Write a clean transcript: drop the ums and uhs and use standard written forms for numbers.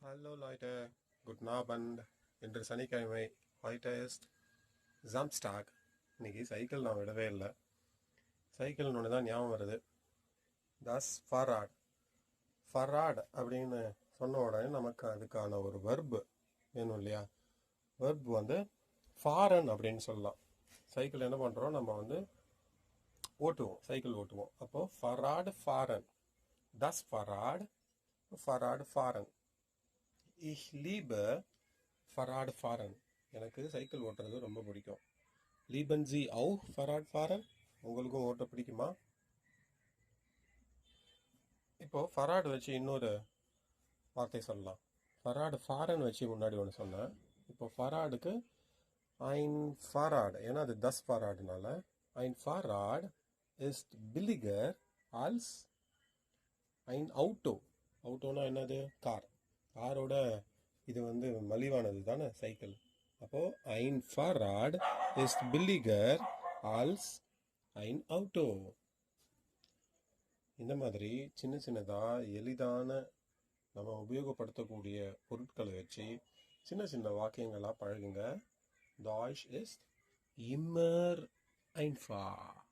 Hallo Leute, guten Abend. இன்று சனிக்கிழமை. heute ist Samstag. இன்னைக்கு சைக்கிள் நான் விடவே இல்லை. சைக்கிள்னு ஒன்று தான் ஞாபகம் வருது. das Fahrrad. Fahrrad அப்படின்னு சொன்ன உடனே நமக்கு அதுக்கான ஒரு வெர்பு வேணும் இல்லையா? வெர்பு வந்து ஃபாரன் அப்படின்னு சொல்லலாம். சைக்கிள் என்ன பண்ணுறோம், நம்ம ஓட்டுவோம், சைக்கிள் ஓட்டுவோம். அப்போது Fahrrad fahren. das Fahrrad, Fahrrad fahren. Ich liebe Fahrrad fahren. எனக்கு சைக்கிள் ஓட்டுறது ரொம்ப பிடிக்கும். lieben Sie auch Fahrrad fahren? உங்களுக்கும் ஓட்ட பிடிக்குமா? இப்போ Fahrrad வச்சு இன்னொரு வார்த்தை சொல்லலாம். Fahrrad fahren வச்சு முன்னாடி ஒன்று சொன்னேன். இப்போ Fahrradக்கு ein Fahrrad, ஏன்னா அது das Fahrradனால ein Fahrrad ist billiger als ein Auto. ஆட்டோனா என்னது? காரோட இது மலிவானது தானே சைக்கிள். அப்போது ein Fahrrad ist billiger als ein Auto. இந்த மாதிரி சின்ன சின்னதாக எளிதான நம்ம உபயோகப்படுத்தக்கூடிய பொருட்களை வச்சு சின்ன சின்ன வாக்கியங்களாக பழகுங்க. Deutsch ist immer einfach.